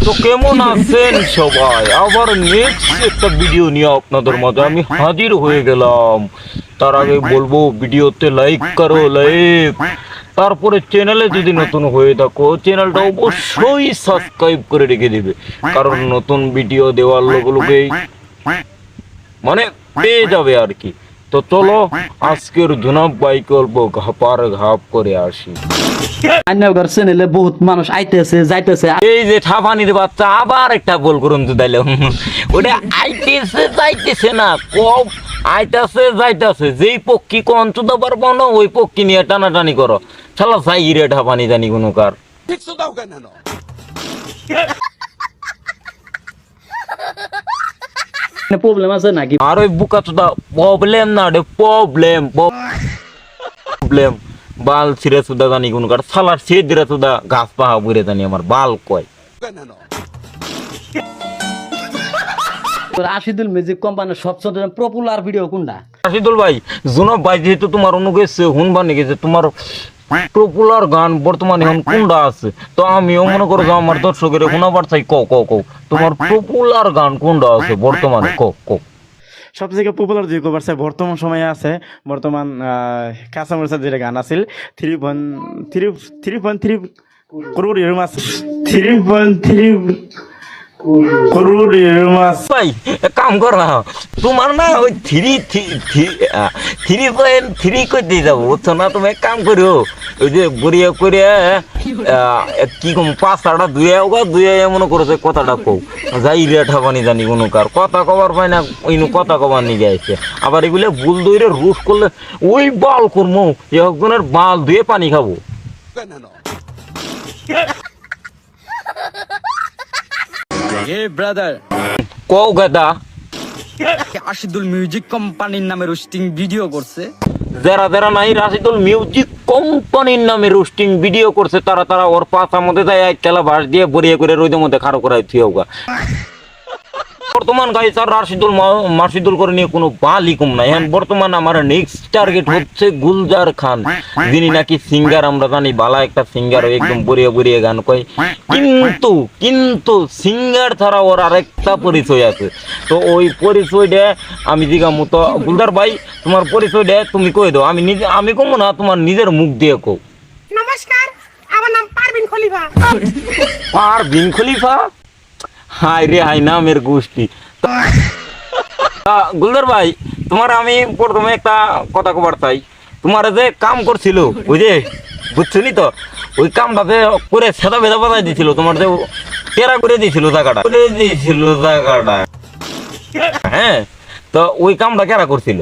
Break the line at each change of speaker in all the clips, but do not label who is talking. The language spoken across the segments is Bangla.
তো কেমন আছেন সবাই? আবার নেক্সট একটা ভিডিও নিয়ে আপনাদের মাঝে আমি হাজির হয়ে গেলাম। তার আগে বলবো ভিডিওতে লাইক করো, লাইক। তারপরে চ্যানেলে যদি নতুন হয়ে থাকো চ্যানেলটা অবশ্যই সাবস্ক্রাইব করে রেখে দিবে, কারণ নতুন ভিডিও দেওয়ার লোকগুলোকেই মানে পেয়ে যাবে আর কি। তো চলো আজকের জনাব বাইক অল্প ঘাপার ঘাপ করে আসি।
চ্যানেলে বহুত মানুষ আইতেছে যাইতেছে।
এই যে ঠাপানির বাচ্চা আবার একটা বল করুন তো তাইলে ওটা আইতেছে যাইতেছে না, কব আইতাছে যাইতাছে। যেই পক্ষী কোন চুদা পারবো না ওই পক্ষী নিয়ে টানাটানি করো। শালা চাই রে ঠাপানি জানি কোনো কার।
প্রবলেম আছে নাকি?
আর ওই বুকা চুদা প্রবলেম না রে, প্রবলেম প্রবলেম বাল ছিঁড়ে চুদা জানি কোনো কার। শালার ছিঁড়ে দিলে চুদা গাছ পাহা বুড়ে জানি আমার বাল কয়।
রাশিদুল মিউজিক কোম্পানির সবচেয়ে পপুলার ভিডিও কোনটা?
রাশিদুল ভাই, জুনব ভাই যেহেতু তোমার অনুগেছে হুনবা নাকি যে তোমার পপুলার গান বর্তমানে এখন কোনটা আছে, তো আমিও মনে করো যে আমার দর্শকের শোনাবার চাই। কও কও কও তোমার পপুলার গান কোনটা আছে বর্তমানে, কও কও।
সবথেকে পপুলার যে কভার বর্তমান সময়ে আছে, বর্তমান কাঁচামরিচার যেটা গান আছিল 3.3 করোড় মাস 3.3 করোড় মাস।
ভাই এক কাম কর না, তোমার না ওই 3.3 করতে যাবো বুঝছো না। তুমি এক কাম করো, ওই যে গড়িয়া করে কি কম 5টা দুয়ে মনে করো যে কথাটা কও। যাই রেঠা বানি জানি কোনো কার কথা কবার পাই না, ওইনু কথা কবার নিয়ে যাইছে। আবার এগুলো ভুল দইরে রুশ করলে ওই বাল করবো, একজনের বাল ধুয়ে পানি খাবো।
ব্রাদার
কও গাদা।
রাশিদুল মিউজিক কোম্পানির নামে রোস্টিং ভিডিও করছে।
যারা যারা নাই রাশিদুল মিউজিক কোম্পানির নামে রোস্টিং ভিডিও করছে তারা তারা ওর পাশার মধ্যে যায় এক খেলা বাস দিয়ে বরিয়ে করে রোদের মধ্যে খাড়ো করাই থিয়েওগা। বর্তমান গাইছে আর মার্শিদুল করে নিয়ে কোনো বালই কম নাই। এখন বর্তমান আমার নেক্সট টার্গেট হচ্ছে গুলজার খান, যিনি নাকি সিঙ্গার। আমরা জানি বালা একটা সিঙ্গার, একদম বরিয়ে বরিয়ে গান কয়। কিন্তু সিঙ্গার ছাড়া ওর আরেকটা পরিচয় আছে। তো ওই পরিচয়টা আমি জিগা মতো গুলজার ভাই তোমার পরিচয়টা তুমি কই দাও। আমি কমো না, তোমার নিজের মুখ দিয়ে কও।
নমস্কার, আমার নাম পারভিন খলিফা।
পারভিন খলিফা? হাই রে হাই নামের গোষ্ঠী। গুলজার ভাই তোমার আমি প্রথমে একটা কথা কবার চাই। তোমার যে কাম করছিল ওই যে বুঝছিলি তো, ওই কামটাতে করে সেটা ভেদা বাজাই দিছিল, তোমার যে টেরা করে দিয়েছিল জায়গাটা, হ্যাঁ। তো ওই কামটা কেরা করছিল?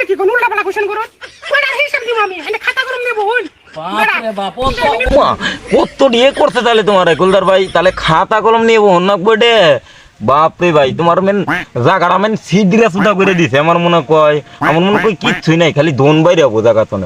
কি কোন উল্টা পাল্টা কোশ্চেন করো? কোনটা হিসাব দিব আমি? এনে খাতা করে নেব হল।
কত দিয়ে করছে তাহলে তোমার গুলজার ভাই? তাহলে খাতা কলম নিয়ে বন্যা বটে। বাপরে ভাই তোমার মেন জায়গাটা মেন সিডিরা সুদা করে দিছে। আমার মনে কয় কিচ্ছুই নাই, খালি দোন বাইরে হবো জায়গা তো।